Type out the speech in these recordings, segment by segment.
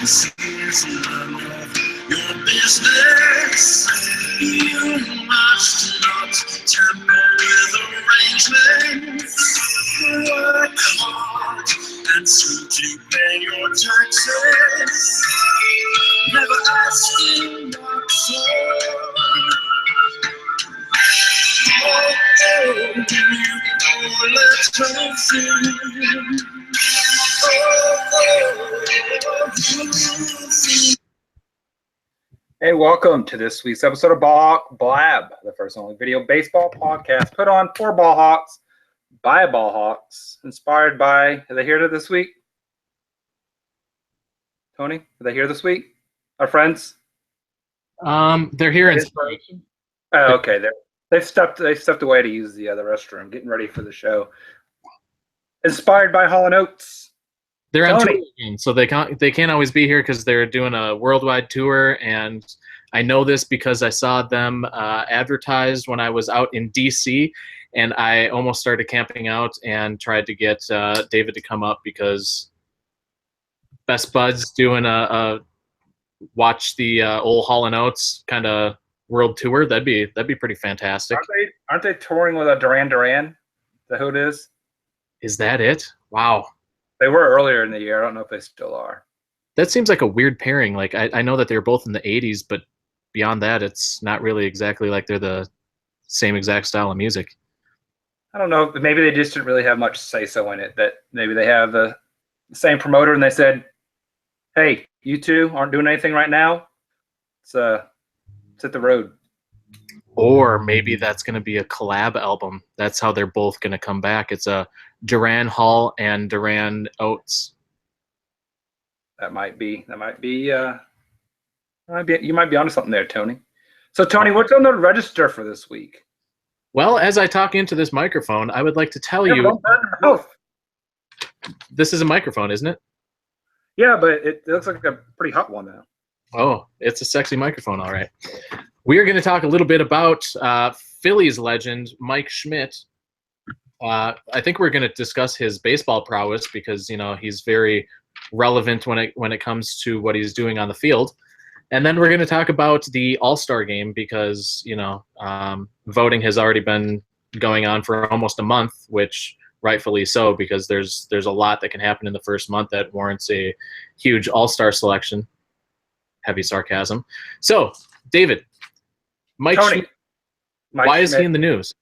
Sees none of your business. You must not tamper with arrangements. Work hard and soon to pay your taxes. Never asking not so. Oh, do you poor little thing? Hey, welcome to this week's episode of Ball Hawk Blab, the first and only video baseball podcast put on for ball hawks by ball hawks, inspired by. Are they here this week? Tony, are they here this week? Our friends? They're here in inspiration. Oh, okay. They've stepped away to use the restroom, getting ready for the show. Inspired by Hall & Oates. They're on tour again, so they can't always be here because they're doing a worldwide tour, and I know this because I saw them advertised when I was out in DC, and I almost started camping out and tried to get David to come up because Best Buds doing a watch the old Hall & Oates kind of world tour. That'd be pretty fantastic. Aren't they touring with a Duran Duran? Is that who it is? Is that it? Wow. They were earlier in the year. I don't know if they still are. That seems like a weird pairing. Like I know that they're both in the 80s, but beyond that, it's not really exactly like they're the same exact style of music. I don't know. Maybe they just didn't really have much say-so in it. That maybe they have the same promoter and they said, hey, you two aren't doing anything right now. Let's hit the road. Or maybe that's going to be a collab album. That's how they're both going to come back. It's a Duran Hall and Duran Oates. That might be. You might be onto something there, Tony. So, Tony, what's on the register for this week? Well, as I talk into this microphone, I would like to tell you. Don't burn your mouth. This is a microphone, isn't it? Yeah, but it looks like a pretty hot one now. Oh, it's a sexy microphone, all right. We are going to talk a little bit about Phillies legend Mike Schmidt. I think we're going to discuss his baseball prowess because he's very relevant when it comes to what he's doing on the field. And then we're going to talk about the All-Star game because voting has already been going on for almost a month, which rightfully so because there's a lot that can happen in the first month that warrants a huge All-Star selection. Heavy sarcasm. So, David. Mike Schmidt, why is he in the news?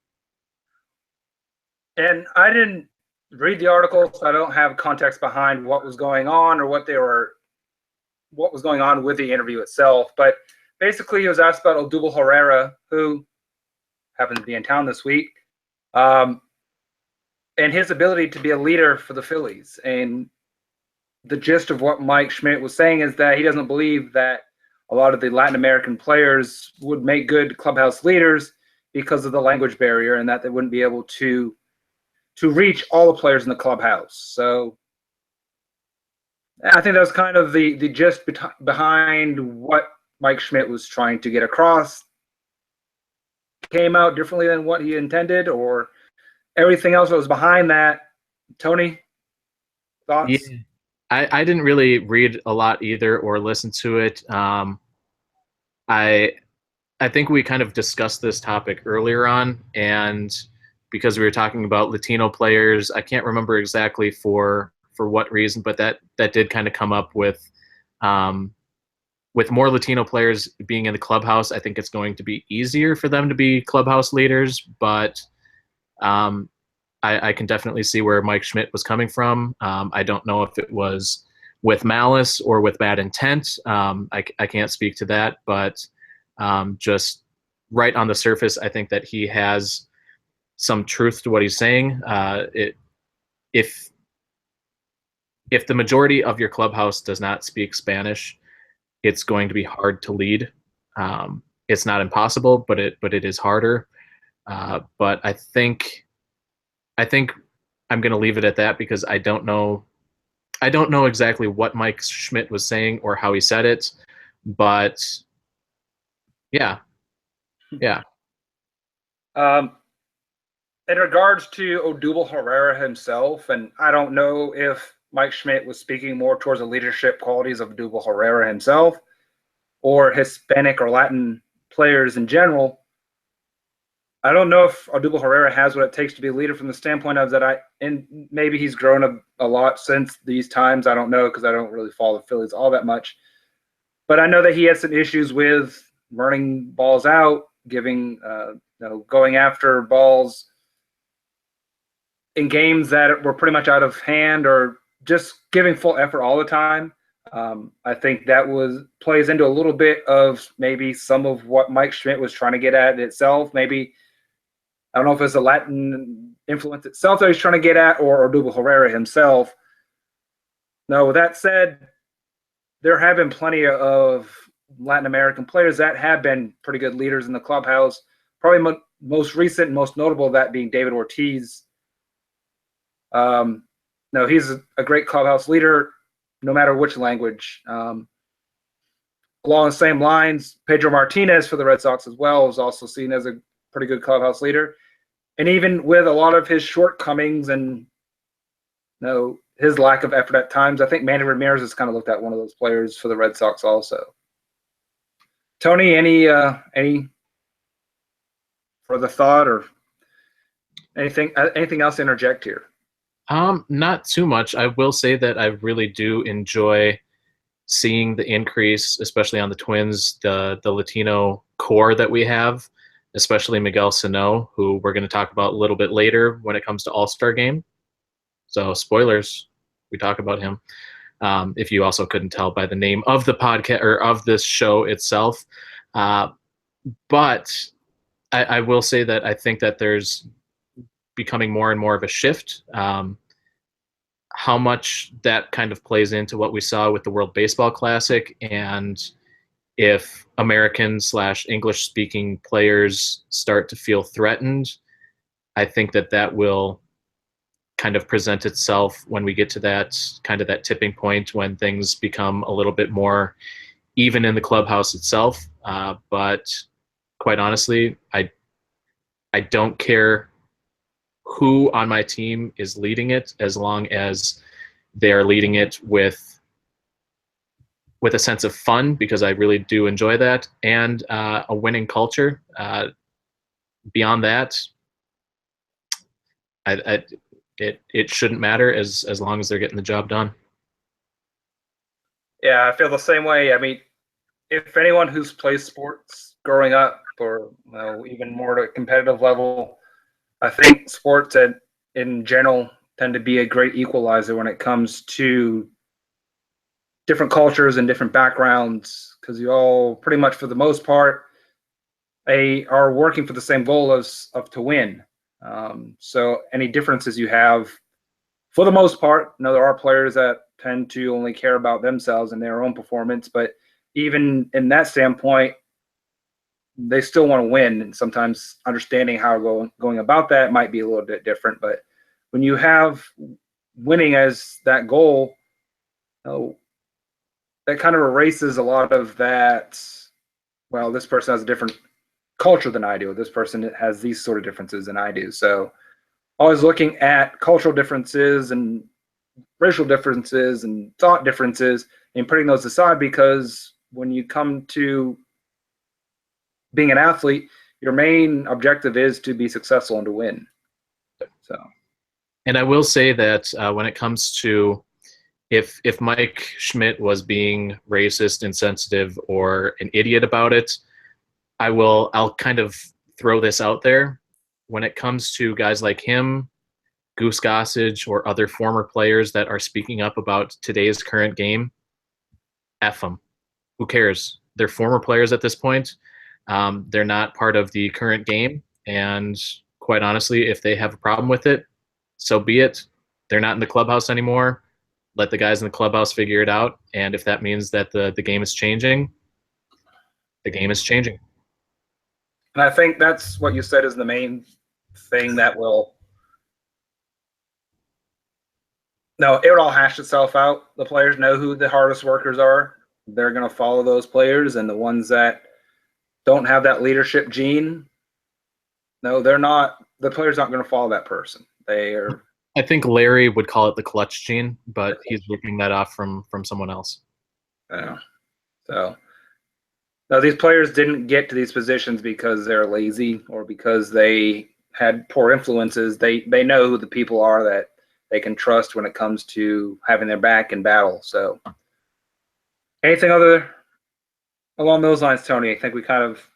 And I didn't read the article, so I don't have context behind what was going on or what was going on with the interview itself. But basically, he was asked about Odubel Herrera, who happens to be in town this week, and his ability to be a leader for the Phillies. And the gist of what Mike Schmidt was saying is that he doesn't believe that a lot of the Latin American players would make good clubhouse leaders because of the language barrier and that they wouldn't be able to reach all the players in the clubhouse. So I think that was kind of the gist behind what Mike Schmidt was trying to get across. Came out differently than what he intended or everything else that was behind that. Tony, thoughts? Yeah. I didn't really read a lot either or listen to it. I think we kind of discussed this topic earlier on, and because we were talking about Latino players, I can't remember exactly for what reason, but that did kind of come up with more Latino players being in the clubhouse. I think it's going to be easier for them to be clubhouse leaders, but I can definitely see where Mike Schmidt was coming from. I don't know if it was with malice or with bad intent. I can't speak to that, but just right on the surface, I think that he has some truth to what he's saying. If the majority of your clubhouse does not speak Spanish, it's going to be hard to lead. It's not impossible, but it is harder. But I think I'm going to leave it at that because I don't know exactly what Mike Schmidt was saying or how he said it, but yeah. In regards to Odubel Herrera himself, and I don't know if Mike Schmidt was speaking more towards the leadership qualities of Odubel Herrera himself or Hispanic or Latin players in general. I don't know if Odubel Herrera has what it takes to be a leader from the standpoint of that and maybe he's grown a lot since these times. I don't know because I don't really follow the Phillies all that much. But I know that he had some issues with running balls out, giving, going after balls in games that were pretty much out of hand or just giving full effort all the time. I think that plays into a little bit of maybe some of what Mike Schmidt was trying to get at itself. Maybe I don't know if it's the Latin influence itself that he's trying to get at or Odubel Herrera himself. No, with that said, there have been plenty of Latin American players that have been pretty good leaders in the clubhouse. Probably most recent and most notable of that being David Ortiz. No, he's a great clubhouse leader, no matter which language. Along the same lines, Pedro Martinez for the Red Sox as well is also seen as a pretty good clubhouse leader. And even with a lot of his shortcomings and his lack of effort at times, I think Manny Ramirez is kind of looked at one of those players for the Red Sox also. Tony, any further thought or anything else to interject here? Not too much. I will say that I really do enjoy seeing the increase, especially on the Twins, the Latino core that we have, especially Miguel Sano, who we're going to talk about a little bit later when it comes to All-Star Game. So spoilers, we talk about him. If you also couldn't tell by the name of the podcast or of this show itself. But I will say that I think that there's becoming more and more of a shift. How much that kind of plays into what we saw with the World Baseball Classic, and if American/English speaking players start to feel threatened, I think that will kind of present itself when we get to that tipping point when things become a little bit more even in the clubhouse itself. But quite honestly, I don't care who on my team is leading it, as long as they are leading it with a sense of fun, because I really do enjoy that, and a winning culture. Beyond that, it shouldn't matter as long as they're getting the job done. Yeah, I feel the same way. I mean, if anyone who's played sports growing up or even more at a competitive level, I think sports in general tend to be a great equalizer when it comes to different cultures and different backgrounds, because you all pretty much, for the most part, are working for the same goal of to win. So any differences you have, for the most part, there are players that tend to only care about themselves and their own performance, but even in that standpoint, they still want to win, and sometimes understanding how going about that might be a little bit different. But when you have winning as that goal, that kind of erases a lot of that. Well, this person has a different culture than I do. This person has these sort of differences than I do. So always looking at cultural differences and racial differences and thought differences and putting those aside, because when you come to being an athlete, your main objective is to be successful and to win. So, and I will say that when it comes to if Mike Schmidt was being racist, insensitive, or an idiot about it, I'll kind of throw this out there. When it comes to guys like him, Goose Gossage, or other former players that are speaking up about today's current game, F them. Who cares? They're former players at this point. They're not part of the current game, and quite honestly, if they have a problem with it, so be it. They're not in the clubhouse anymore. Let the guys in the clubhouse figure it out, and if that means that the game is changing, the game is changing. And I think that's what you said is the main thing that will it would all hash itself out. The players know who the hardest workers are. They're going to follow those players, and the ones that don't have that leadership gene, they're not. The players aren't going to follow that person. They are I think Larry would call it the clutch gene, but he's ripping that off from someone else. Yeah. So no, these players didn't get to these positions because they're lazy or because they had poor influences. They know who the people are that they can trust when it comes to having their back in battle. So anything other along those lines, Tony? I think we kind of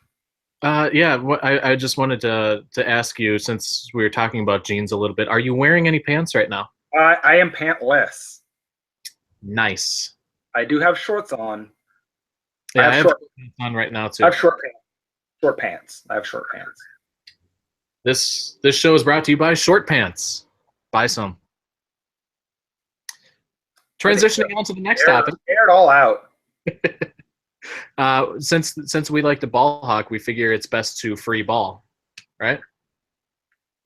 Yeah, I just wanted to ask you, since we were talking about jeans a little bit, are you wearing any pants right now? I am pantless. Nice. I do have shorts on. I Yeah, have I have short. pants on right now I too. have short pants. Short pants. I have short pants. This show is brought to you by Short Pants. Buy some. Transitioning on to the next topic. Air it all out. Since we like the ball hawk, we figure it's best to free ball, right?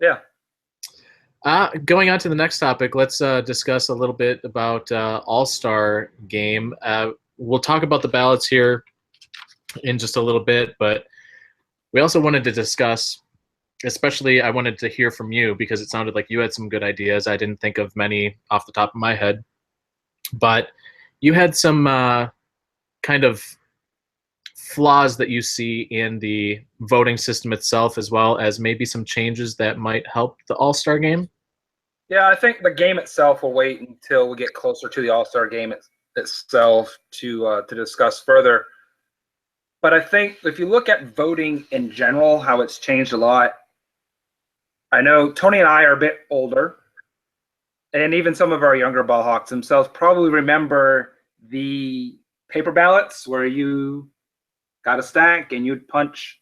Yeah. Going on to the next topic, let's discuss a little bit about All-Star Game. We'll talk about the ballots here in just a little bit, but we also wanted to discuss, especially I wanted to hear from you because it sounded like you had some good ideas. I didn't think of many off the top of my head, but you had some kind of flaws that you see in the voting system itself, as well as maybe some changes that might help the All-Star Game. Yeah, I think the game itself will wait until we get closer to the All-Star Game itself to discuss further. But I think if you look at voting in general, how it's changed a lot. I know Tony and I are a bit older, and even some of our younger ball hawks themselves probably remember the paper ballots where you got a stack and you'd punch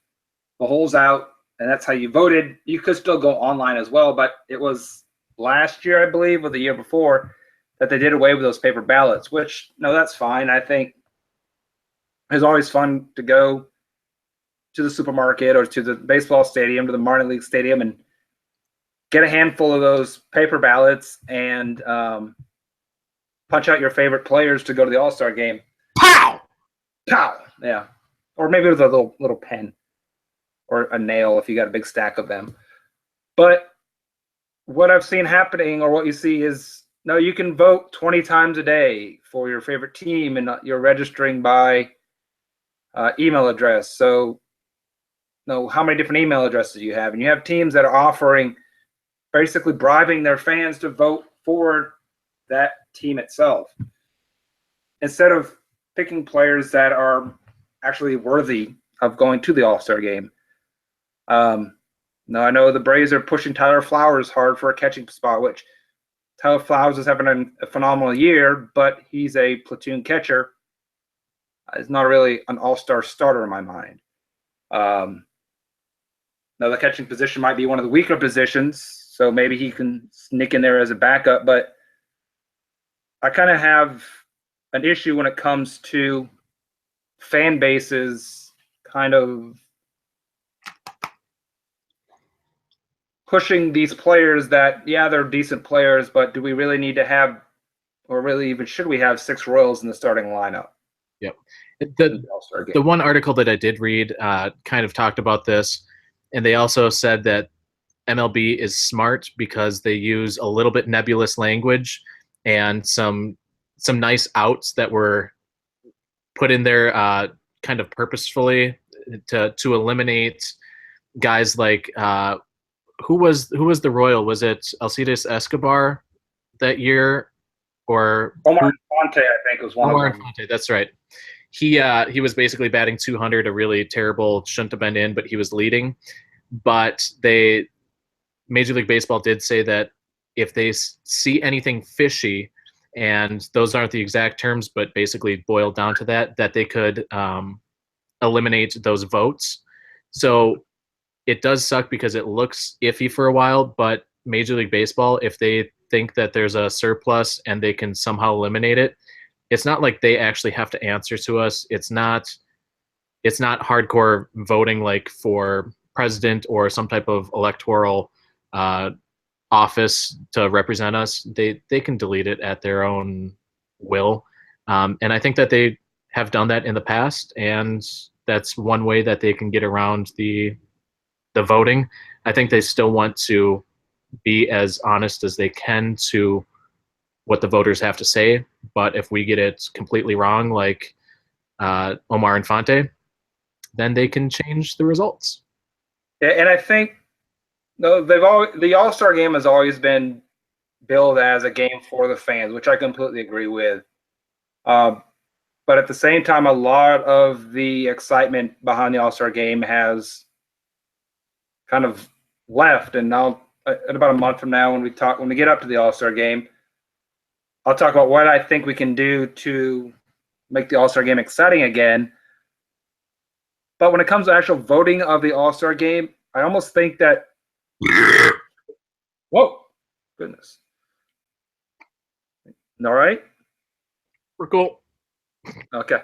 the holes out, and that's how you voted. You could still go online as well, but it was last year, I believe, or the year before, that they did away with those paper ballots, which, no, that's fine. I think it's always fun to go to the supermarket or to the baseball stadium, to the minor league stadium, and get a handful of those paper ballots and punch out your favorite players to go to the All-Star game. Pow! Pow! Yeah. Or maybe with a little pen or a nail if you got a big stack of them. But what I've seen happening, or what you see, is no, you can vote 20 times a day for your favorite team, and you're registering by email address. So, no, how many different email addresses you have? And you have teams that are offering, basically bribing their fans to vote for that team itself, instead of picking players that are actually worthy of going to the All-Star game. No, I know the Braves are pushing Tyler Flowers hard for a catching spot, which Tyler Flowers is having a phenomenal year, but he's a platoon catcher. He's not really an all-star starter in my mind. Now, the catching position might be one of the weaker positions, so maybe he can sneak in there as a backup, but I kind of have an issue when it comes to fan bases kind of pushing these players that, yeah, they're decent players, but do we really need to have, or really even should we have, 6 Royals in the starting lineup? Yep. The one article that I did read kind of talked about this, and they also said that MLB is smart because they use a little bit nebulous language and some nice outs that were put in there kind of purposefully to eliminate guys like who was the Royal? Was it Alcides Escobar that year, or Omar Infante? I think was one Omar of them. Infante, that's right. He was basically batting 200, a really terrible, shouldn't have been in, but he was leading. But Major League Baseball did say that if they see anything fishy, and those aren't the exact terms, but basically boiled down to that they could eliminate those votes. So it does suck because it looks iffy for a while, but Major League Baseball, if they think that there's a surplus and they can somehow eliminate it, it's not like they actually have to answer to us. It's not hardcore voting like for president or some type of electoral office to represent us. They can delete it at their own will, and I think that they have done that in the past, and that's one way that they can get around the voting. I think they still want to be as honest as they can to what the voters have to say. But if we get it completely wrong, like Omar Infante, then they can change the results. Yeah, and I think no, the All-Star game has always been billed as a game for the fans, which I completely agree with. Um, but at the same time, a lot of the excitement behind the All-Star game has kind of left. And now, in about a month from now, when we get up to the All-Star game, I'll talk about what I think we can do to make the All-Star game exciting again. But when it comes to actual voting of the All-Star game, I almost think that whoa, goodness. All right. We're cool. Okay.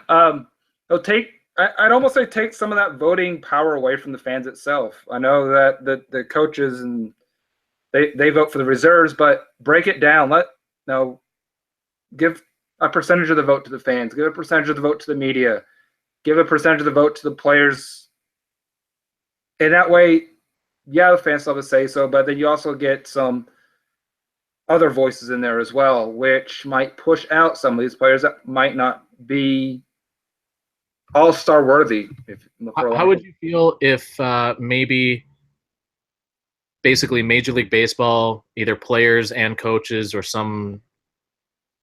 It'll take. I'd almost say take some of that voting power away from the fans itself. I know that the coaches and they vote for the reserves, but break it down. Give a percentage of the vote to the fans. Give a percentage of the vote to the media. Give a percentage of the vote to the players. And that way, yeah, the fans still have a say so, but then you also get some other voices in there as well, which might push out some of these players that might not be all-star worthy. How would you feel if maybe basically Major League Baseball, either players and coaches or some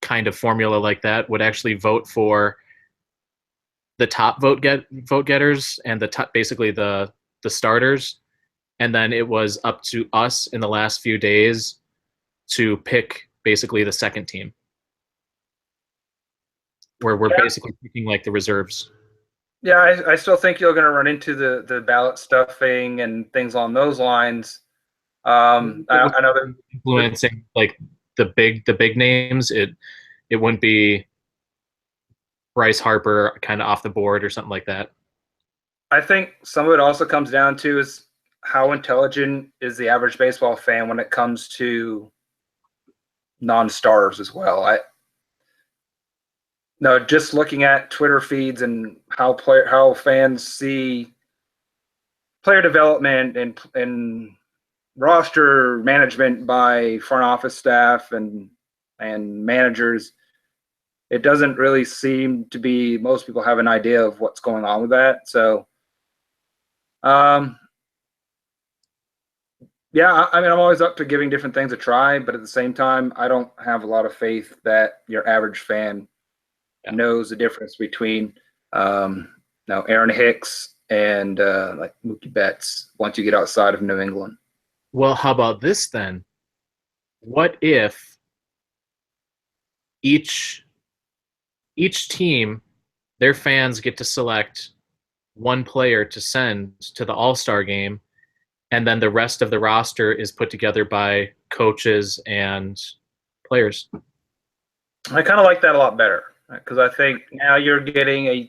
kind of formula like that, would actually vote for the top vote getters and basically the starters, and then it was up to us in the last few days to pick basically the second team, where we're basically picking like the reserves. Yeah, I still think you're going to run into the ballot stuffing and things along those lines. I know that influencing like the big names. It wouldn't be Bryce Harper kind of off the board or something like that. I think some of it also comes down to is how intelligent is the average baseball fan when it comes to non-stars as well. No, just looking at Twitter feeds and how fans see player development and roster management by front office staff and managers, it doesn't really seem to be most people have an idea of what's going on with that. So, yeah, I mean, I'm always up to giving different things a try, but at the same time, I don't have a lot of faith that your average fan knows the difference between Aaron Hicks and like Mookie Betts once you get outside of New England. Well, how about this then? What if each team, their fans get to select one player to send to the All-Star game, and then the rest of the roster is put together by coaches and players? I kind of like that a lot better because I think now you're getting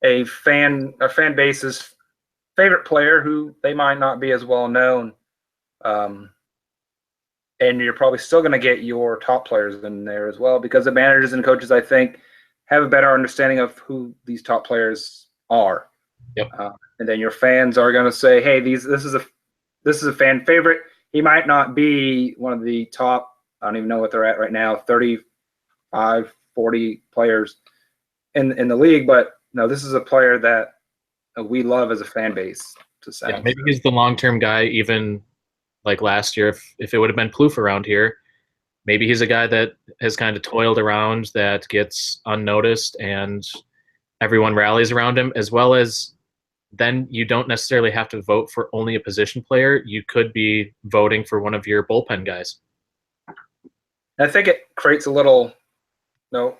a fan base's favorite player who they might not be as well known, and you're probably still going to get your top players in there as well because the managers and coaches, I think, have a better understanding of who these top players are. Yep. And then your fans are going to say, "Hey, this is a fan favorite. He might not be one of the top. I don't even know what they're at right now, 35, 40 players in the league, but no, this is a player that we love as a fan base." Yeah, maybe he's the long-term guy. Even like last year, if it would have been Plouffe around here, maybe he's a guy that has kind of toiled around, that gets unnoticed, and everyone rallies around him, as well as then you don't necessarily have to vote for only a position player. You could be voting for one of your bullpen guys. I think it creates a little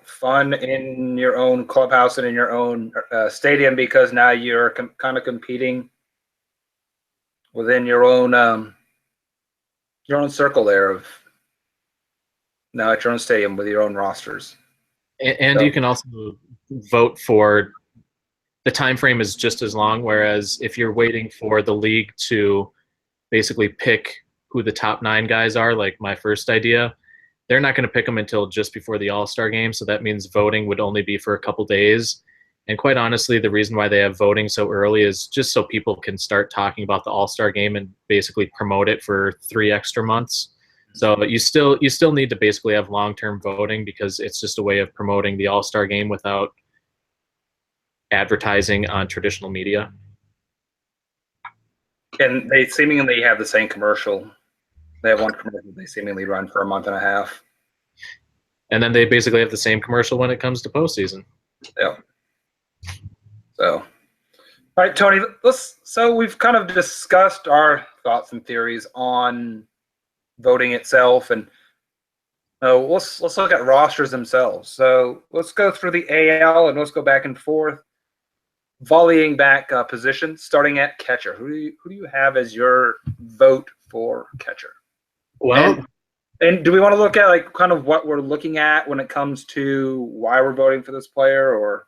fun in your own clubhouse and in your own stadium because now you're kind of competing within your own circle there of now at your own stadium with your own rosters. And you can also vote for the time frame is just as long, whereas if you're waiting for the league to basically pick who the top 9 guys are, like my first idea, they're not going to pick them until just before the All-Star game. So that means voting would only be for a couple days. And quite honestly, the reason why they have voting so early is just so people can start talking about the All-Star game and basically promote it for 3 extra months. So you still need to basically have long-term voting because it's just a way of promoting the All-Star game without advertising on traditional media. And they seemingly have the same commercial. They have one commercial they seemingly run for a month and a half. And then they basically have the same commercial when it comes to postseason. Yeah. So, all right, Tony. So we've kind of discussed our thoughts and theories on voting itself, and let's look at rosters themselves. So let's go through the AL and let's go back and forth, volleying back positions, starting at catcher. Who do you have as your vote for catcher? Well, and do we want to look at like kind of what we're looking at when it comes to why we're voting for this player, or?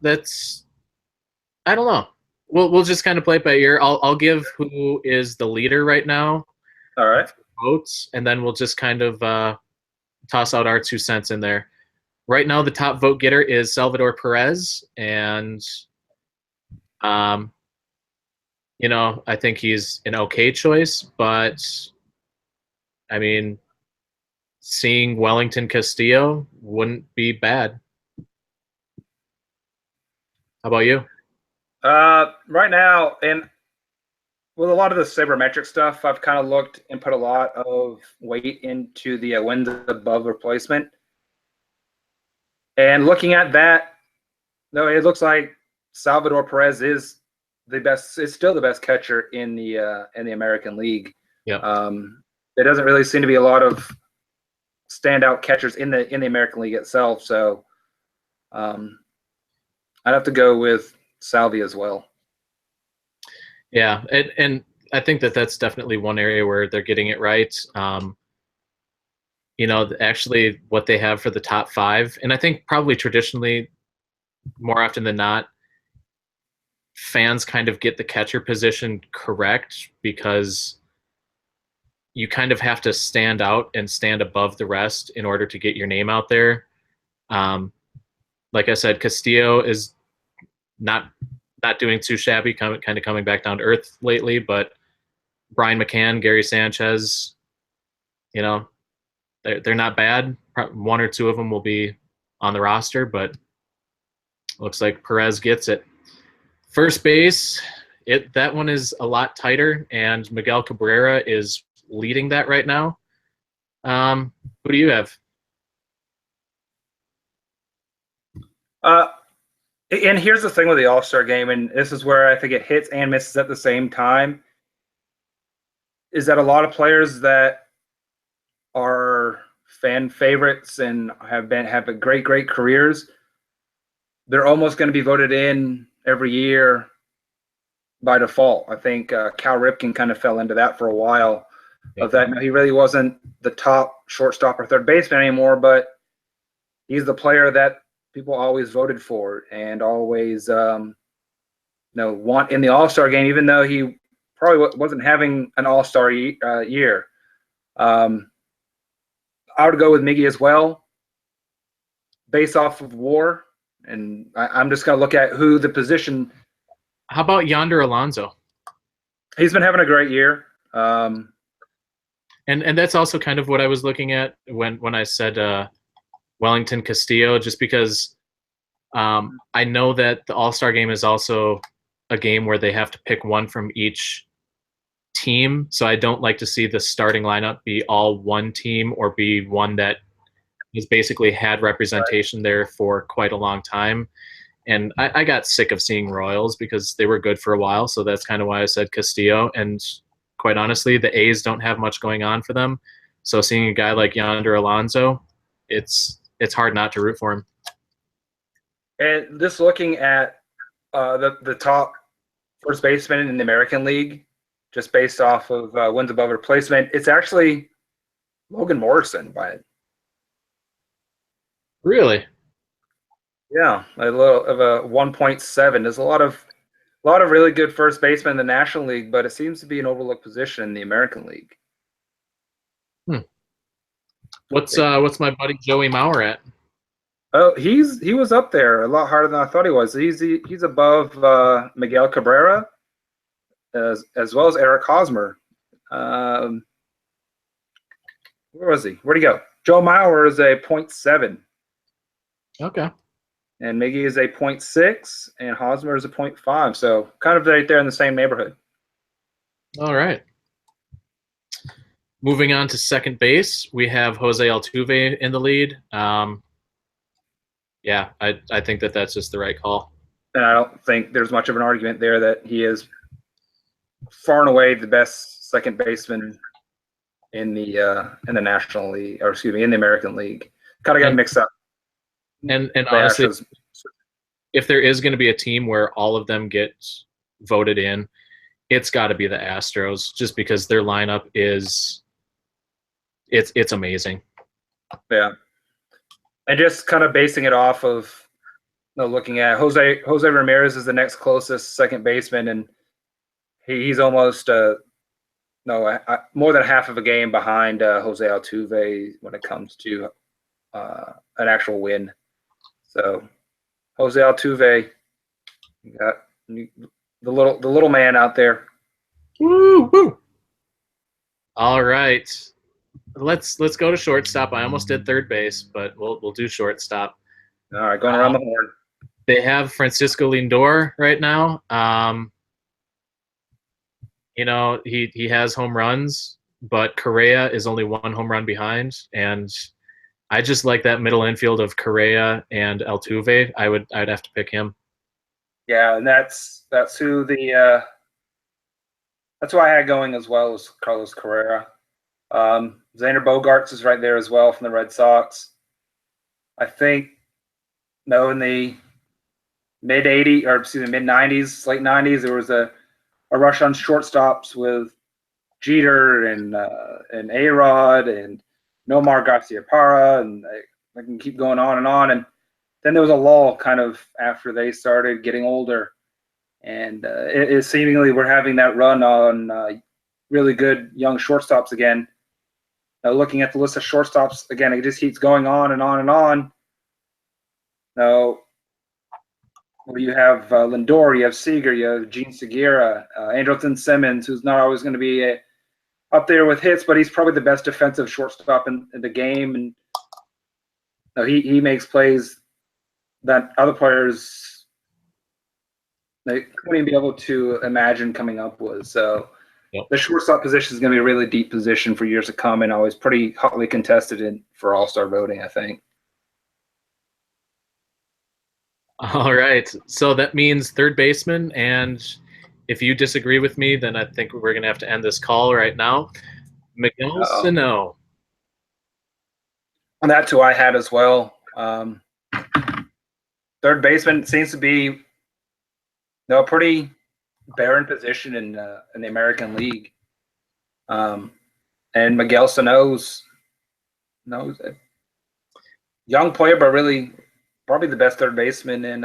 That's I don't know. We'll just kind of play it by ear. I'll give who is the leader right now. All right. Votes, and then we'll just kind of toss out our 2 cents in there. Right now, the top vote getter is Salvador Perez, and I think he's an okay choice, but I mean, seeing Wellington Castillo wouldn't be bad. How about you? Right now, and with a lot of the sabermetric stuff, I've kind of looked and put a lot of weight into the wins above replacement. And looking at that, no, it looks like Salvador Perez is the best. Is still the best catcher in the American League. Yeah. There doesn't really seem to be a lot of standout catchers in the American League itself. So, I'd have to go with Salvi as well. Yeah, and I think that's definitely one area where they're getting it right. Actually what they have for the top 5, and I think probably traditionally, more often than not, fans kind of get the catcher position correct because you kind of have to stand out and stand above the rest in order to get your name out there. Like I said, Castillo is not doing too shabby, kind of coming back down to earth lately, but Brian McCann, Gary Sanchez, they're not bad. 1 or 2 of them will be on the roster, but looks like Perez gets it. First base, that one is a lot tighter, and Miguel Cabrera is leading that right now. Who do you have? And here's the thing with the All-Star game, and this is where I think it hits and misses at the same time, is that a lot of players that are fan favorites and have great careers, they're almost going to be voted in every year by default. I think Cal Ripken kind of fell into that for a while. Of that, he really wasn't the top shortstop or third baseman anymore, but he's the player that people always voted for and always want in the All-Star game, even though he probably wasn't having an All-Star year. I would go with Miggy as well, based off of WAR, and I'm just going to look at who the position. How about Yonder Alonso? He's been having a great year. And that's also kind of what I was looking at when I said Wellington Castillo, just because I know that the All-Star game is also a game where they have to pick one from each team. So I don't like to see the starting lineup be all one team or be one that has basically had representation there for quite a long time. And I got sick of seeing Royals because they were good for a while. So that's kind of why I said Castillo. And quite honestly, the A's don't have much going on for them. So seeing a guy like Yonder Alonso, it's hard not to root for him. And just looking at the top first baseman in the American League, just based off of wins above replacement, it's actually Logan Morrison by it. Really? Yeah, a little of a 1.7. There's a lot of really good first basemen in the National League, but it seems to be an overlooked position in the American League. What's my buddy Joey Mauer at? Oh, he was up there a lot harder than I thought he was. He's above Miguel Cabrera as well as Eric Hosmer. Um, where was he? Where'd he go? Joe Mauer is a .7. Okay. And Miggy is a .6, and Hosmer is a .5. So kind of right there in the same neighborhood. All right. Moving on to second base, we have Jose Altuve in the lead. Yeah, I think that's just the right call. And I don't think there's much of an argument there that he is far and away the best second baseman in the National League, or excuse me, in the American League. Kind of got mixed up. And honestly, if there is going to be a team where all of them get voted in, it's got to be the Astros, just because their lineup is it's amazing. Yeah, and just kind of basing it off of looking at Jose Ramirez is the next closest second baseman, and he's almost more than half of a game behind Jose Altuve when it comes to an actual win. So Jose Altuve, you got the little man out there. Woo woo! All right, let's go to shortstop. I almost did third base, but we'll do shortstop. All right, going around the horn. They have Francisco Lindor right now. He has home runs, but Correa is only one home run behind, and I just like that middle infield of Correa and Altuve. I'd have to pick him. Yeah, and that's who that's who I had going as well as Carlos Correa. Xander Bogaerts is right there as well from the Red Sox. I think in the mid 90s, late 90s, there was a rush on shortstops with Jeter and A-Rod and Nomar Garciaparra, and I can keep going on. And then there was a lull kind of after they started getting older. And it is seemingly we're having that run on really good young shortstops again. Now, looking at the list of shortstops, again, it just keeps going on and on and on. Now, you have Lindor, you have Seager, you have Gene Segura, Andrelton Simmons, who's not always going to be up there with hits, but he's probably the best defensive shortstop in the game. And he makes plays that other players they wouldn't be able to imagine coming up with. So the shortstop position is going to be a really deep position for years to come, and always pretty hotly contested for all-star voting, I think. All right, so that means third baseman, and if you disagree with me, then I think we're going to have to end this call right now. Miguel Sano. And that's who I had as well. Third baseman seems to be a pretty barren position in the American League. And Miguel Sano's a young player, but really probably the best third baseman in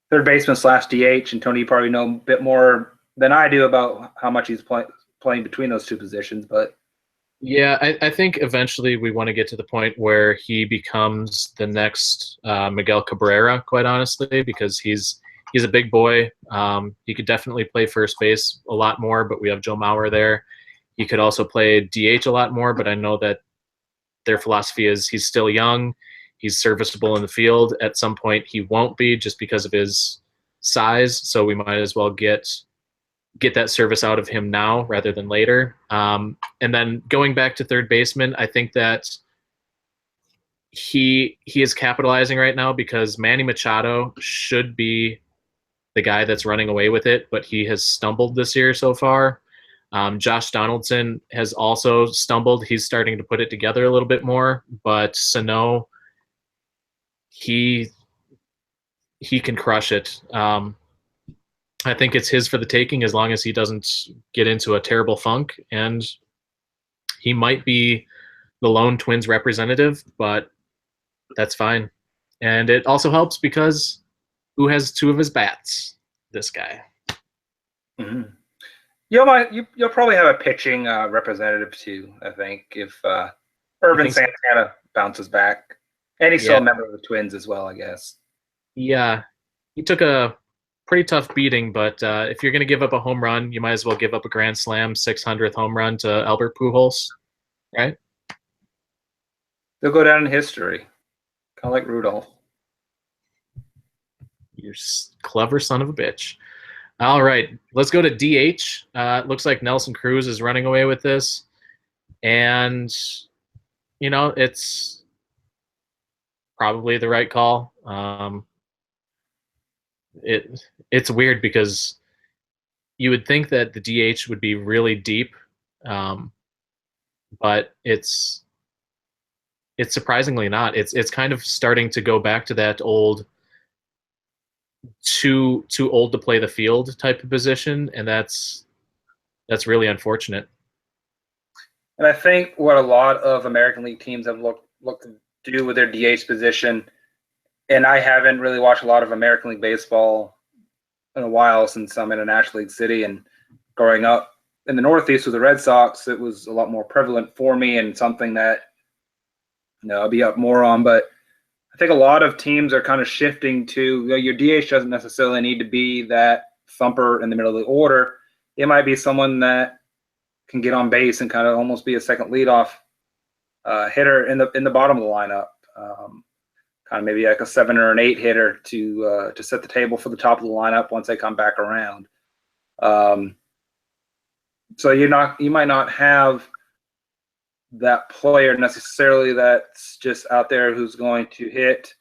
third baseman / DH. And Tony, you probably know a bit more than I do about how much he's playing between those two positions. But yeah, I think eventually we want to get to the point where he becomes the next Miguel Cabrera, quite honestly, because he's a big boy. He could definitely play first base a lot more, but we have Joe Mauer there. He could also play DH a lot more, but I know that their philosophy is he's still young. He's serviceable in the field. At some point, he won't be just because of his size, so we might as well get that service out of him now rather than later. And then going back to third baseman, I think that he is capitalizing right now because Manny Machado should be the guy that's running away with it, but he has stumbled this year so far. Josh Donaldson has also stumbled. He's starting to put it together a little bit more, but Sano, he can crush it. I think it's his for the taking as long as he doesn't get into a terrible funk, and he might be the lone Twins representative, but that's fine. And it also helps because who has two of his bats? This guy. Mm-hmm. You'll probably have a pitching representative too, I think, if Irvin Santana bounces back. And he's still Yeah, a member of the Twins as well, I guess. yeah, he took a pretty tough beating, but if you're going to give up a home run, you might as well give up a grand slam 600th home run to Albert Pujols, right? They'll go down in history, kind of like Rudolph. You're clever son of a bitch. All right, let's go to DH. It looks like Nelson Cruz is running away with this, and it's probably the right call. It's weird because you would think that the DH would be really deep, um, but it's surprisingly not. It's kind of starting to go back to that old too old to play the field type of position, and that's really unfortunate. And I think what a lot of American League teams have looked to do with their DH position, and I haven't really watched a lot of American League baseball in a while since I'm in a National League city, and growing up in the Northeast with the Red Sox, it was a lot more prevalent for me and something that I'll be up more on. But I think a lot of teams are kind of shifting to your DH doesn't necessarily need to be that thumper in the middle of the order. It might be someone that can get on base and kind of almost be a second leadoff hitter in the bottom of the lineup, kind of maybe like a 7 or an 8 hitter to set the table for the top of the lineup once they come back around. So you might not have that player necessarily that's just out there who's going to hit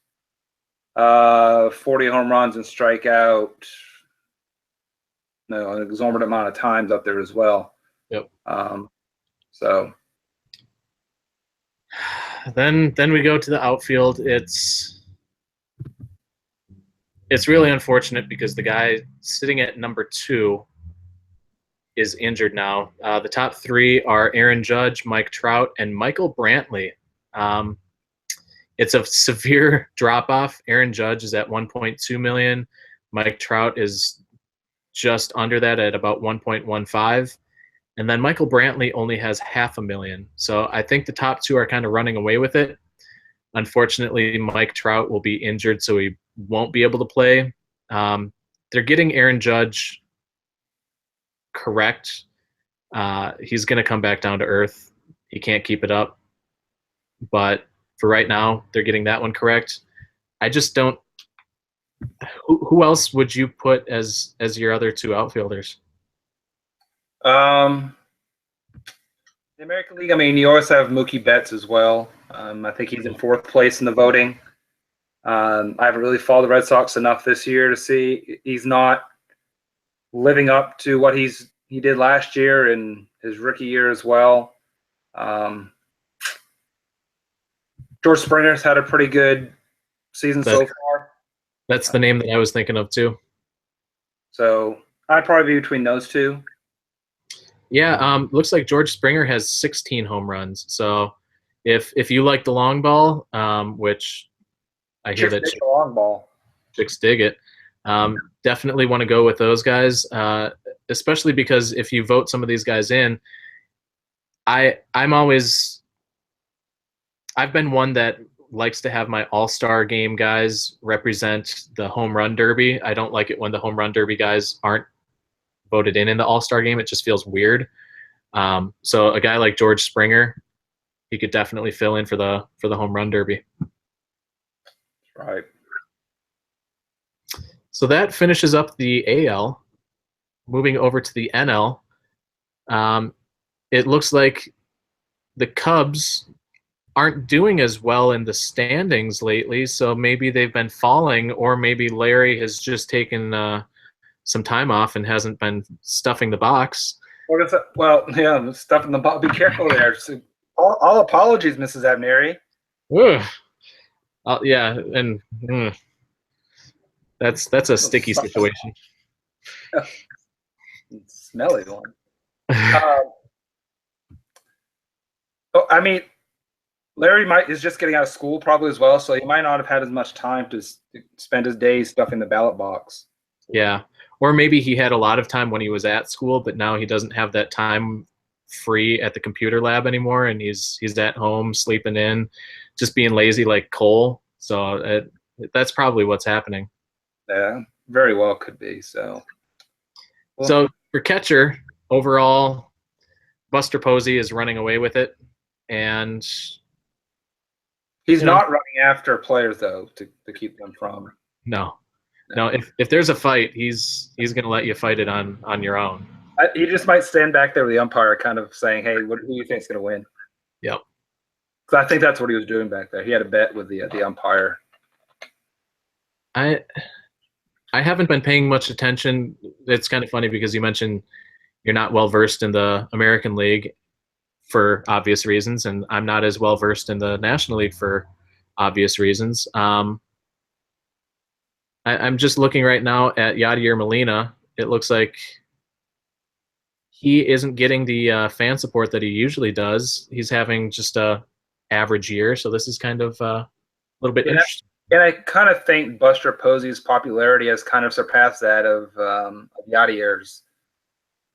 40 home runs and strike out an exorbitant amount of times up there as well. Yep. So then we go to the outfield. It's really unfortunate because the guy sitting at number 2 is injured now. The top 3 are Aaron Judge, Mike Trout, and Michael Brantley. It's a severe drop-off. Aaron Judge is at 1.2 million. Mike Trout is just under that at about 1.15. And then Michael Brantley only has 500,000. So I think the top 2 are kind of running away with it. Unfortunately, Mike Trout will be injured, so he won't be able to play. They're getting Aaron Judge correct. He's going to come back down to earth. He can't keep it up. But for right now, they're getting that one correct. I just don't. Who else would you put as your other 2 outfielders? The American League, I mean, you always have Mookie Betts as well. I think he's in 4th place in the voting. I haven't really followed the Red Sox enough this year to see he's not living up to what he did last year and his rookie year as well. George Springer's had a pretty good season so far. That's the name that I was thinking of too. So I'd probably be between those 2. Yeah, looks like George Springer has 16 home runs. So if you like the long ball, which I hear that the long ball. Chicks dig it, definitely want to go with those guys, especially because if you vote some of these guys in, I've been one that likes to have my all-star game guys represent the home run derby. I don't like it when the home run derby guys aren't voted in the all-star game. It just feels weird. So a guy like George Springer, he could definitely fill in for the home run derby. Right. So that finishes up the AL. Moving over to the NL, it looks like the Cubs aren't doing as well in the standings lately, so maybe they've been falling, or maybe Larry has just taken some time off and hasn't been stuffing the box. Well, yeah, stuffing the box. Be careful there. So, all apologies, Mrs. Abneri. Yeah, and that's a sticky situation. Smelly one. I mean, Larry is just getting out of school probably as well, so he might not have had as much time to spend his days stuffing the ballot box. Yeah, or maybe he had a lot of time when he was at school, but now he doesn't have that time free at the computer lab anymore, and he's at home sleeping in, just being lazy like Cole. So that's probably what's happening. Yeah, very well could be. So, well, So for catcher, overall, Buster Posey is running away with it, and he's not running after players though to keep them from. No. If there's a fight, he's going to let you fight it on your own. He just might stand back there with the umpire, kind of saying, "Hey, who do you think's going to win?" Yep. Because I think that's what he was doing back there. He had a bet with the umpire. I haven't been paying much attention. It's kind of funny because you mentioned you're not well versed in the American League for obvious reasons, and I'm not as well versed in the National League for obvious reasons. I'm just looking right now at Yadier Molina. It looks like he isn't getting the fan support that he usually does. He's having just a average year, so this is kind of a little bit interesting. And I kind of think Buster Posey's popularity has kind of surpassed that of Yadier's.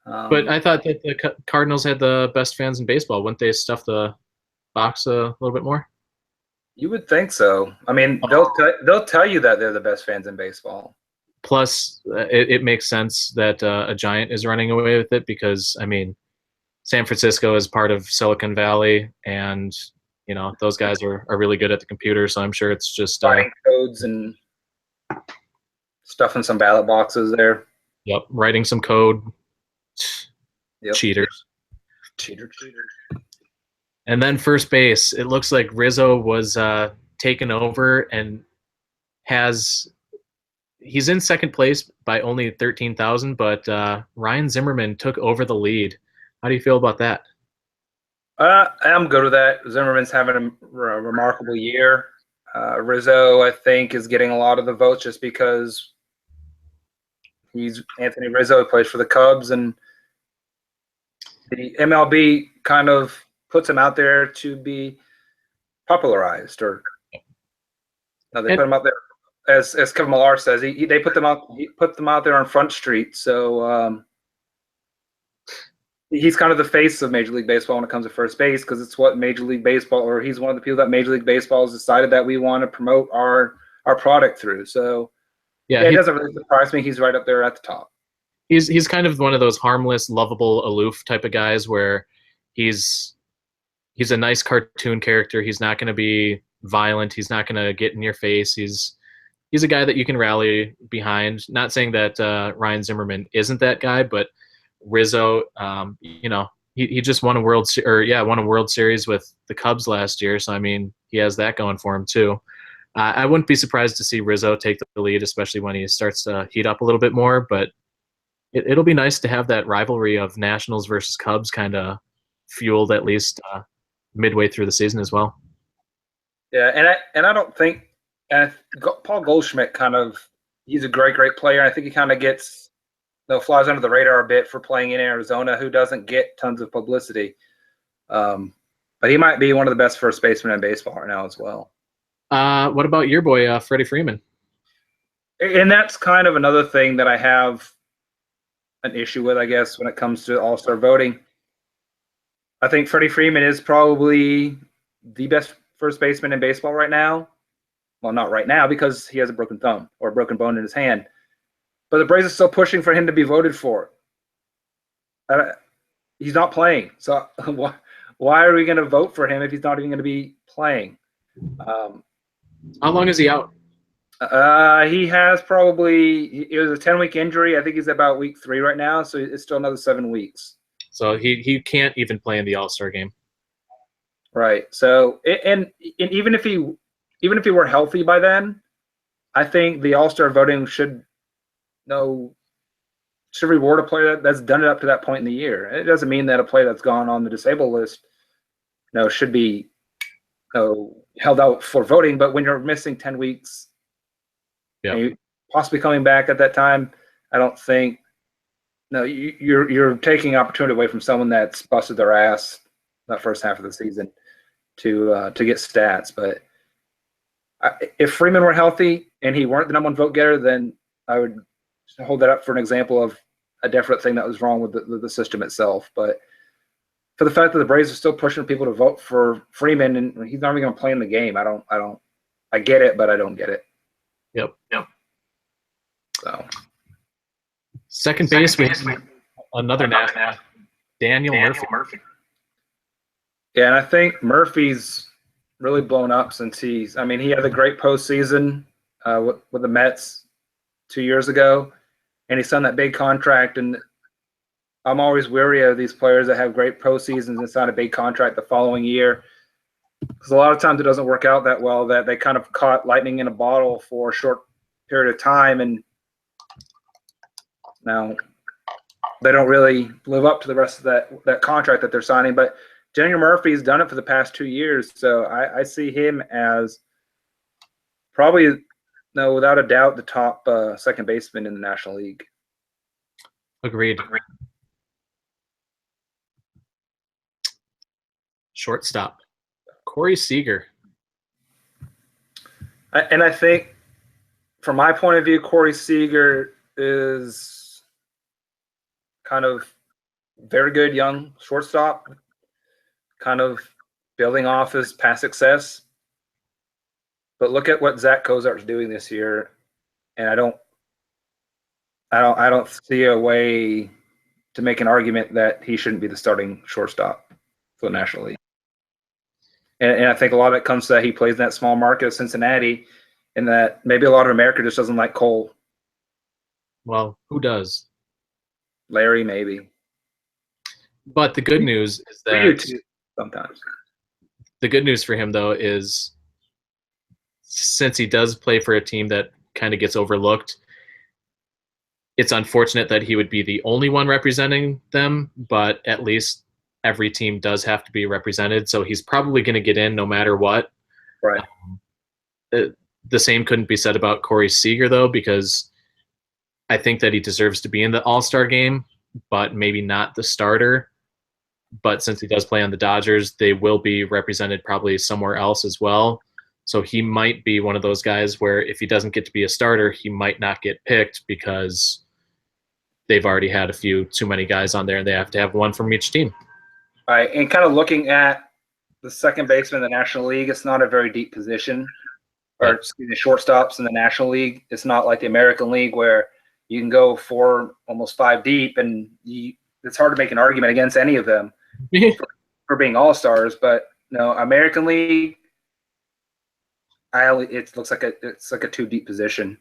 But I thought that the Cardinals had the best fans in baseball. Wouldn't they stuff the box a little bit more? You would think so. I mean, they'll tell you that they're the best fans in baseball. Plus, it makes sense that a Giant is running away with it because, I mean, San Francisco is part of Silicon Valley, and those guys are really good at the computer. So I'm sure it's just writing codes and stuffing some ballot boxes there. Yep, writing some code. Yep. Cheaters. Cheater. And then first base, it looks like Rizzo was taken over and he's in second place by only 13,000, but Ryan Zimmerman took over the lead. How do you feel about that? I'm good with that. Zimmerman's having a remarkable year. Rizzo, I think, is getting a lot of the votes just because he's Anthony Rizzo. He plays for the Cubs, and the MLB kind of puts him out there to be popularized, or they put him out there as Kevin Millar says. They put them out. He put them out there on Front Street. So he's kind of the face of Major League Baseball when it comes to first base, because it's what Major League Baseball, or he's one of the people that Major League Baseball has decided that we want to promote our product through. So yeah, it doesn't really surprise me. He's right up there at the top. He's kind of one of those harmless, lovable, aloof type of guys where he's a nice cartoon character. He's not going to be violent. He's not going to get in your face. He's a guy that you can rally behind. Not saying that Ryan Zimmerman isn't that guy, but Rizzo, he just won a World Series with the Cubs last year. So I mean, he has that going for him too. I wouldn't be surprised to see Rizzo take the lead, especially when he starts to heat up a little bit more. But it'll be nice to have that rivalry of Nationals versus Cubs kind of fueled at least midway through the season as well. Yeah, and I don't think Paul Goldschmidt he's a great player. I think he kind of gets flies under the radar a bit for playing in Arizona, who doesn't get tons of publicity. But he might be one of the best first basemen in baseball right now as well. What about your boy, Freddie Freeman? And that's kind of another thing that I have an issue with, I guess, when it comes to All-Star voting. I think Freddie Freeman is probably the best first baseman in baseball right now. Well, not right now because he has a broken thumb or a broken bone in his hand. But the Braves are still pushing for him to be voted for. He's not playing. So why are we going to vote for him if he's not even going to be playing? How long is he out? He has it was a 10-week injury. I think he's about week 3 right now. So it's still another 7 weeks. So he can't even play in the All-Star game. Right. So and even if he were healthy by then, I think the All-Star voting should reward a player that's done it up to that point in the year. It doesn't mean that a player that's gone on the disabled list, should be held out for voting. But when you're missing 10 weeks, and possibly coming back at that time, I don't think. No, you're taking opportunity away from someone that's busted their ass that first half of the season to get stats. But if Freeman were healthy and he weren't the number 1 vote getter, then I would hold that up for an example of a definite thing that was wrong with the system itself. But for the fact that the Braves are still pushing people to vote for Freeman, and he's not even going to play in the game. I get it, but I don't get it. Yep. So second base, we have another national, Daniel Murphy. Yeah, and I think Murphy's really blown up since he had a great postseason with the Mets 2 years ago, and he signed that big contract. And I'm always weary of these players that have great postseasons and sign a big contract the following year, because a lot of times it doesn't work out that well. That they kind of caught lightning in a bottle for a short period of time, and now they don't really live up to the rest of that contract that they're signing. But Daniel Murphy's done it for the past 2 years, so I see him as probably, no, without a doubt, the top second baseman in the National League. Agreed. Shortstop, Corey Seager. And I think, from my point of view, Corey Seager is kind of very good young shortstop, kind of building off his past success. But look at what Zach Cozart's doing this year, and I don't see a way to make an argument that he shouldn't be the starting shortstop for the National League. And I think a lot of it comes to that he plays in that small market of Cincinnati, and that maybe a lot of America just doesn't like Cole. Well, who does? Larry, maybe. But the good news is that We do too, sometimes. The good news for him, though, is since he does play for a team that kind of gets overlooked, it's unfortunate that he would be the only one representing them, but at least every team does have to be represented, so he's probably going to get in no matter what. Right. The same couldn't be said about Corey Seager, though, because I think that he deserves to be in the All-Star game, but maybe not the starter. But since he does play on the Dodgers, they will be represented probably somewhere else as well. So he might be one of those guys where if he doesn't get to be a starter, he might not get picked because they've already had a few too many guys on there, and they have to have one from each team. All right, and kind of looking at the second baseman in the National League, it's not a very deep position. Or, excuse me, shortstops in the National League. It's not like the American League where you can go 4, almost 5 deep, and it's hard to make an argument against any of them for being all-stars. But no, American League, it looks like it's like a 2 deep position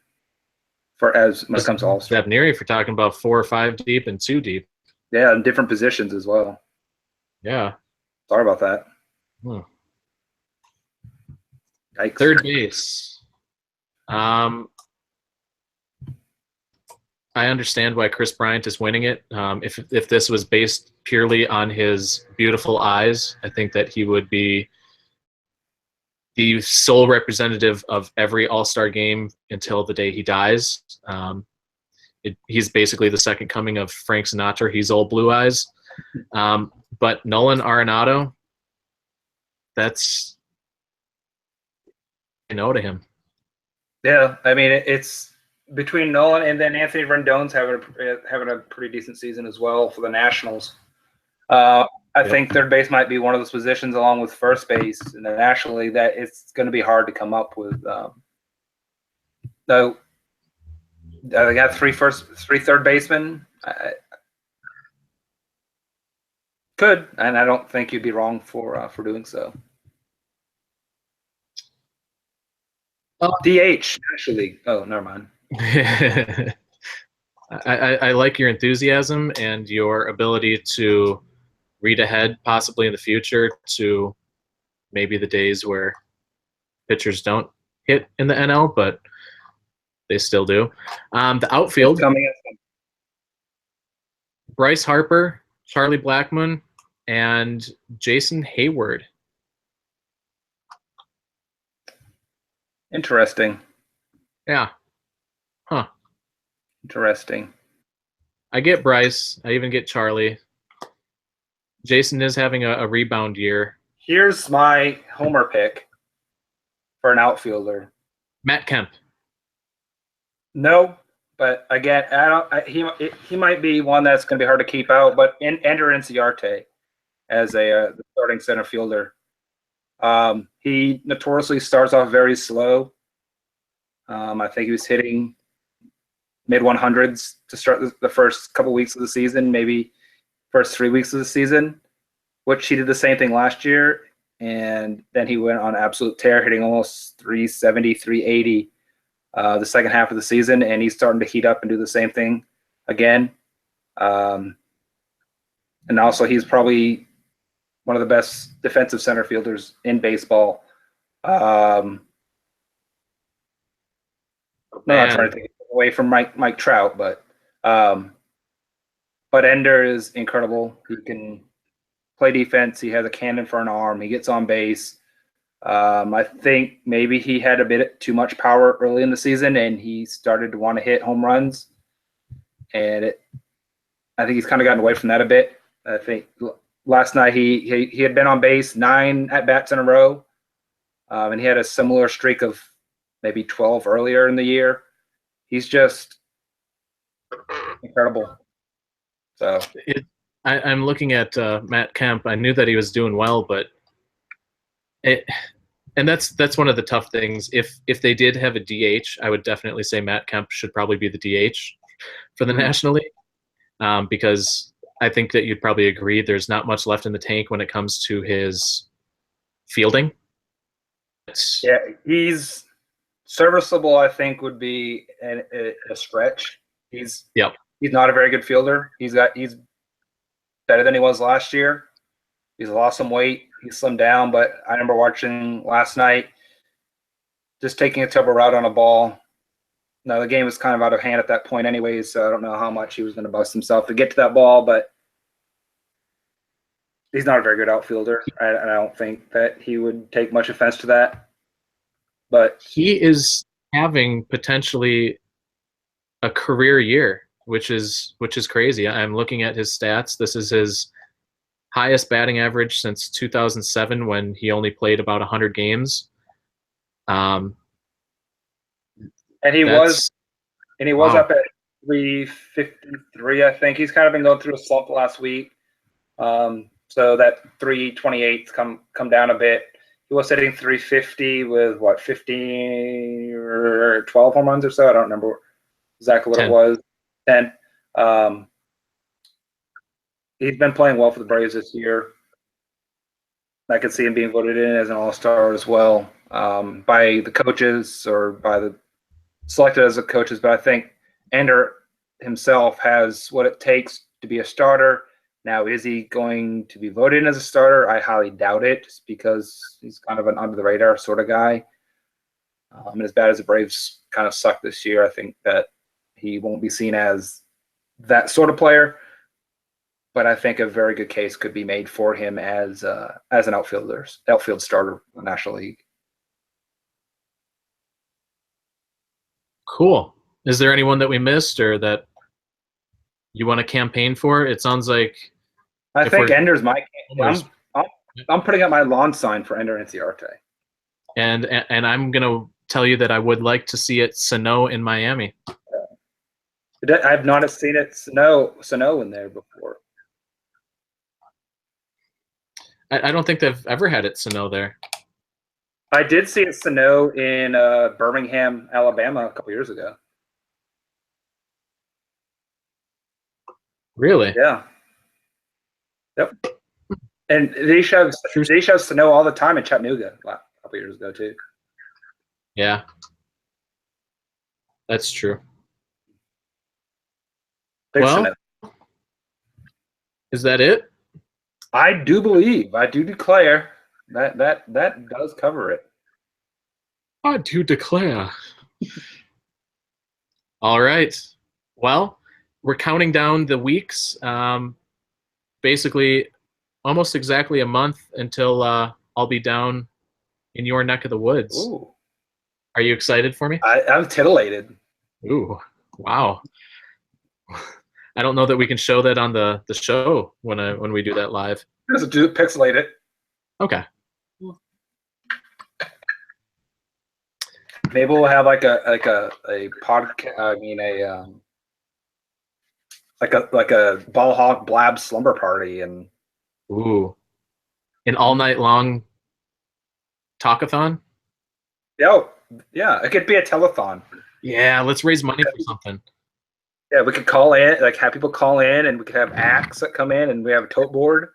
when it comes to all-stars. Neary for talking about 4 or 5 deep and 2 deep. Yeah, in different positions as well. Yeah. Sorry about that. Yikes. Third base. I understand why Chris Bryant is winning it. If this was based purely on his beautiful eyes, I think that he would be the sole representative of every All-Star game until the day he dies. He's basically the second coming of Frank Sinatra. He's old blue eyes. But Nolan Arenado, that's I know to him. Yeah, I mean it's between Nolan and then Anthony Rendon's having a pretty decent season as well for the Nationals. I think third base might be one of those positions along with first base in the National League that it's going to be hard to come up with. Though they got 3 third basemen. Could, and I don't think you'd be wrong for doing so. DH, National League. Oh, never mind. I like your enthusiasm and your ability to read ahead, possibly in the future, to maybe the days where pitchers don't hit in the NL, but they still do. The outfield, Bryce Harper, Charlie Blackmon, and Jason Hayward. Interesting. Yeah. Huh. Interesting. I get Bryce. I even get Charlie. Jason is having a rebound year. Here's my homer pick for an outfielder. Matt Kemp. No, but again, he might be one that's going to be hard to keep out. But Ender Inciarte. as the starting center fielder. He notoriously starts off very slow. I think he was hitting mid 100s to start the first couple weeks of the season, maybe first 3 weeks of the season, which he did the same thing last year. And then he went on absolute tear, hitting almost 370, 380 the second half of the season. And he's starting to heat up and do the same thing again. And also, he's probably one of the best defensive center fielders in baseball. No, not trying to take it away from Mike Trout, but Ender is incredible. He can play defense. He has a cannon for an arm. He gets on base. I think maybe he had a bit too much power early in the season, and he started to want to hit home runs. And I think he's kind of gotten away from that a bit. I think last night he had been on base 9 at-bats in a row, and he had a similar streak of maybe 12 earlier in the year. He's just incredible. So I'm looking at Matt Kemp. I knew that he was doing well, but and that's one of the tough things. If they did have a DH, I would definitely say Matt Kemp should probably be the DH for the National League, because I think that you'd probably agree there's not much left in the tank when it comes to his fielding. Yeah, he's serviceable, I think, would be a stretch. He's not a very good fielder. He's better than he was last year. He's lost some weight. He's slimmed down, but I remember watching last night, just taking a terrible route on a ball. Now, the game was kind of out of hand at that point anyways, so I don't know how much he was going to bust himself to get to that ball, but he's not a very good outfielder. I don't think that he would take much offense to that. But he is having potentially a career year, which is crazy. I'm looking at his stats. This is his highest batting average since 2007, when he only played about 100 games. And he was up at 353. I think he's kind of been going through a slump last week. So that 328's come down a bit. He was hitting 350 with 15 or 12 home runs or so. I don't remember exactly what 10. It was. 10. He's been playing well for the Braves this year. I could see him being voted in as an all-star as well, by the coaches or by the selected as the coaches. But I think Ender himself has what it takes to be a starter. Now, is he going to be voted in as a starter? I highly doubt it, just because he's kind of an under-the-radar sort of guy. And as bad as the Braves kind of suck this year, I think that he won't be seen as that sort of player. But I think a very good case could be made for him as an outfield starter in the National League. Cool. Is there anyone that we missed or that you want to campaign for? It sounds like I think Ender's my campaign. I'm putting up my lawn sign for Ender Inciarte. And I'm gonna tell you that I would like to see it snow in Miami. I've not seen it snow in there before. I don't think they've ever had it snow there. I did see it snow in Birmingham, Alabama a couple years ago. Really? Yeah. Yep. And they used to have snow all the time in Chattanooga a couple years ago too. Yeah. That's true. Big well, snow. Is that it? I do declare that does cover it. I do declare. All right. Well, we're counting down the weeks. Basically, almost exactly a month until I'll be down in your neck of the woods. Ooh. Are you excited for me? I'm titillated. Ooh, wow. I don't know that we can show that on the show when we do that live. Just do pixelate it. Okay. Maybe we'll have like a podcast. I mean like a ball hawk blab slumber party and. Ooh, An all night long talkathon. Oh, yeah, it could be a telethon. Yeah, let's raise money for something. Yeah, we could call in, like have people call in, and we could have acts that come in, and we have a tote board,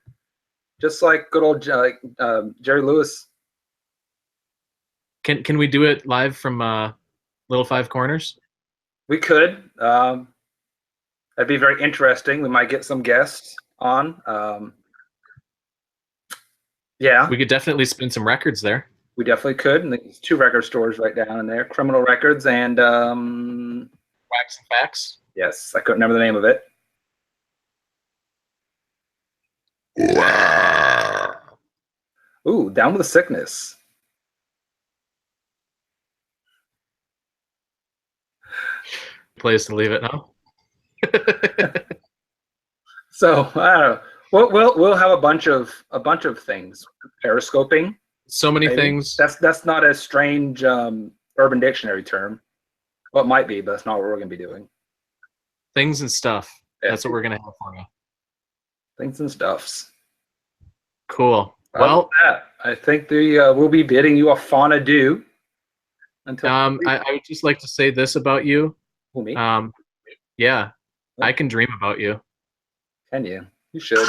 just like good old Jerry Lewis. Can we do it live from Little Five Corners? We could. That'd be very interesting. We might get some guests on. Yeah, We could definitely spin some records there. we definitely could. And there's 2 record stores right down in there: Criminal Records and Wax and Facts. yes, I couldn't remember the name of it. Ooh, Down with the Sickness. Place to leave it now. So I don't know. We'll have a bunch of things. Periscoping. So many Maybe. things. That's not a strange Urban Dictionary term. Well, it might be, but that's not what we're going to be doing. Things and stuff. Yeah. That's what we're gonna have for you. Things and stuffs. Cool. Well, Well, I think we'll be bidding you a fond adieu. Until I would just like to say this about you. who, me? Yeah, I can dream about you. Can you? You should.